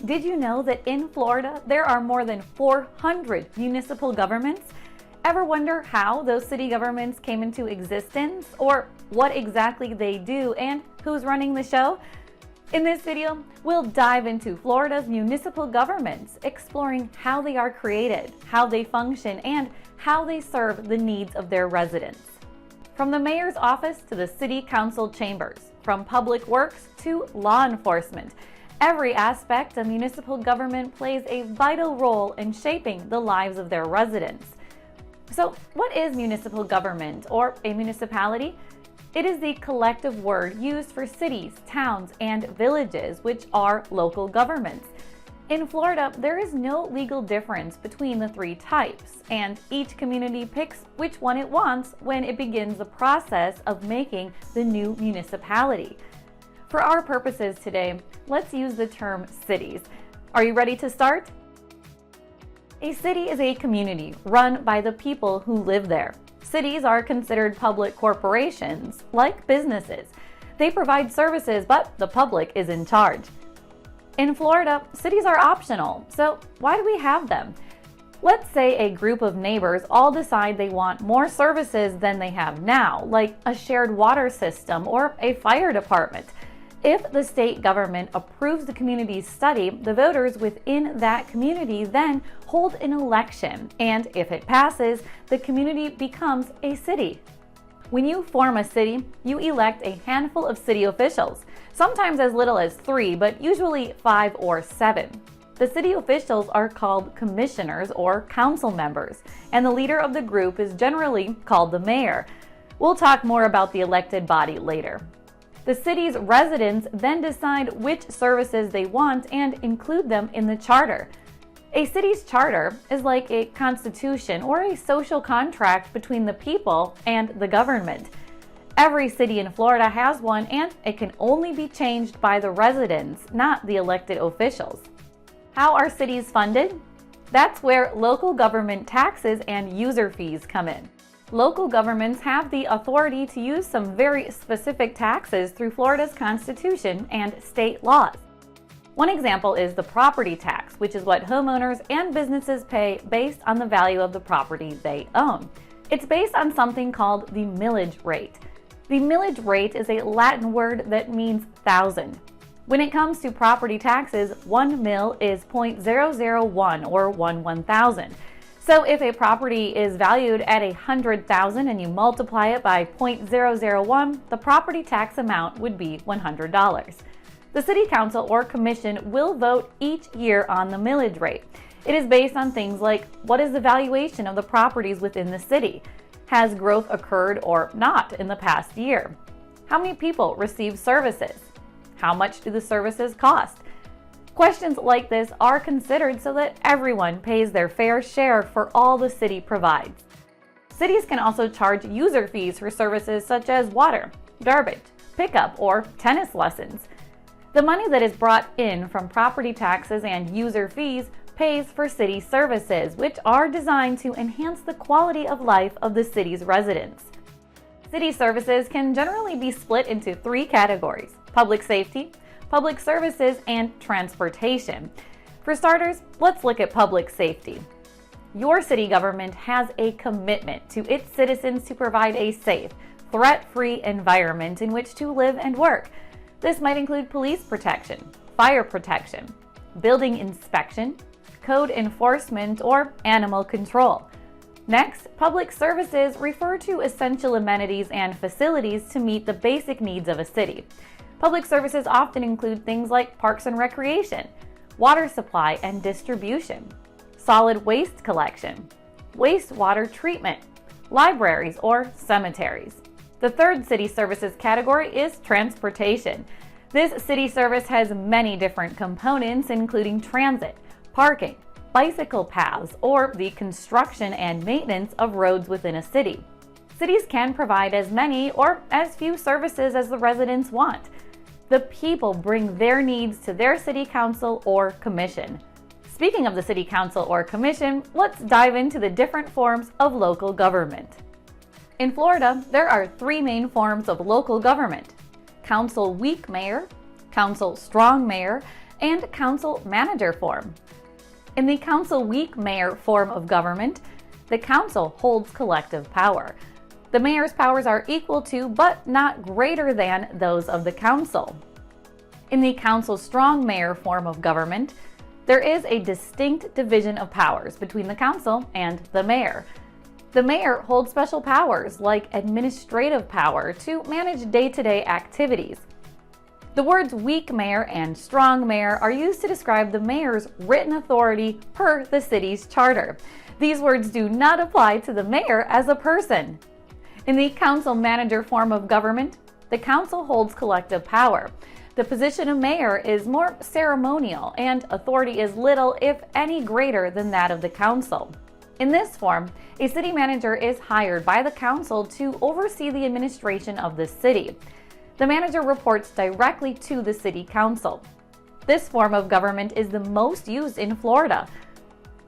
Did you know that in Florida there are more than 400 municipal governments? Ever wonder how those city governments came into existence, or what exactly they do and who's running the show? In this video, we'll dive into Florida's municipal governments, exploring how they are created, how they function, and how they serve the needs of their residents. From the mayor's office to the city council chambers, from public works to law enforcement, every aspect of municipal government plays a vital role in shaping the lives of their residents. So, what is municipal government, or a municipality? It is the collective word used for cities, towns, and villages, which are local governments. In Florida, there is no legal difference between the three types, and each community picks which one it wants when it begins the process of making the new municipality. For our purposes today, let's use the term cities. Are you ready to start? A city is a community run by the people who live there. Cities are considered public corporations, like businesses. They provide services, but the public is in charge. In Florida, cities are optional, so why do we have them? Let's say a group of neighbors all decide they want more services than they have now, like a shared water system or a fire department. If the state government approves the community's study, the voters within that community then hold an election, and if it passes, the community becomes a city. When you form a city, you elect a handful of city officials, sometimes as little as 3, but usually 5 or 7. The city officials are called commissioners or council members, and the leader of the group is generally called the mayor. We'll talk more about the elected body later. The city's residents then decide which services they want and include them in the charter. A city's charter is like a constitution or a social contract between the people and the government. Every city in Florida has one, and it can only be changed by the residents, not the elected officials. How are cities funded? That's where local government taxes and user fees come in. Local governments have the authority to use some very specific taxes through Florida's Constitution and state laws. One example is the property tax, which is what homeowners and businesses pay based on the value of the property they own. It's based on something called the millage rate. The millage rate is a Latin word that means thousand. When it comes to property taxes, 1 mil is 0.001 or 1/1000. So if a property is valued at $100,000 and you multiply it by 0.001, the property tax amount would be $100. The city council or commission will vote each year on the millage rate. It is based on things like, what is the valuation of the properties within the city? Has growth occurred or not in the past year? How many people receive services? How much do the services cost? Questions like this are considered so that everyone pays their fair share for all the city provides. Cities can also charge user fees for services such as water, garbage, pickup, or tennis lessons. The money that is brought in from property taxes and user fees pays for city services, which are designed to enhance the quality of life of the city's residents. City services can generally be split into 3 categories: public safety, public services, and transportation. For starters, let's look at public safety. Your city government has a commitment to its citizens to provide a safe, threat-free environment in which to live and work. This might include police protection, fire protection, building inspection, code enforcement, or animal control. Next, public services refer to essential amenities and facilities to meet the basic needs of a city. Public services often include things like parks and recreation, water supply and distribution, solid waste collection, wastewater treatment, libraries, or cemeteries. The third city services category is transportation. This city service has many different components, including transit, parking, bicycle paths, or the construction and maintenance of roads within a city. Cities can provide as many or as few services as the residents want. The people bring their needs to their city council or commission. Speaking of the city council or commission, let's dive into the different forms of local government. In Florida, there are 3 main forms of local government: council weak mayor, council strong mayor, and council manager form. In the council weak mayor form of government, the council holds collective power. The mayor's powers are equal to, but not greater than, those of the council. In the council strong mayor form of government, there is a distinct division of powers between the council and the mayor. The mayor holds special powers like administrative power to manage day-to-day activities. The words weak mayor and strong mayor are used to describe the mayor's written authority per the city's charter. These words do not apply to the mayor as a person. In the council manager form of government, the council holds collective power. The position of mayor is more ceremonial, and authority is little, if any, greater than that of the council. In this form, a city manager is hired by the council to oversee the administration of the city. The manager reports directly to the city council. This form of government is the most used in Florida.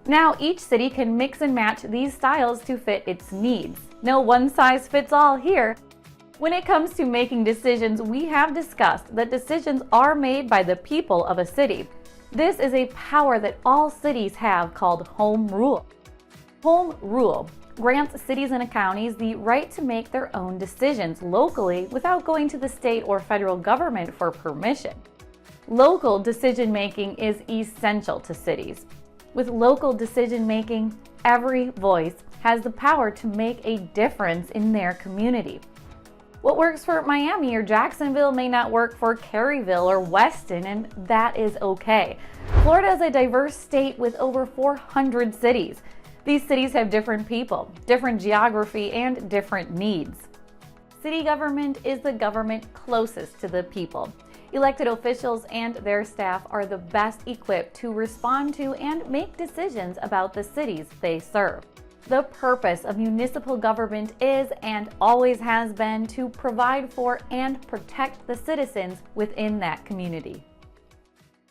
Now, each city can mix and match these styles to fit its needs. No one size fits all here. When it comes to making decisions, we have discussed that decisions are made by the people of a city. This is a power that all cities have called home rule. Home rule grants cities and counties the right to make their own decisions locally without going to the state or federal government for permission. Local decision-making is essential to cities. With local decision-making, every voice has the power to make a difference in their community. What works for Miami or Jacksonville may not work for Caryville or Weston, and that is okay. Florida is a diverse state with over 400 cities. These cities have different people, different geography, and different needs. City government is the government closest to the people. Elected officials and their staff are the best equipped to respond to and make decisions about the cities they serve. The purpose of municipal government is and always has been to provide for and protect the citizens within that community.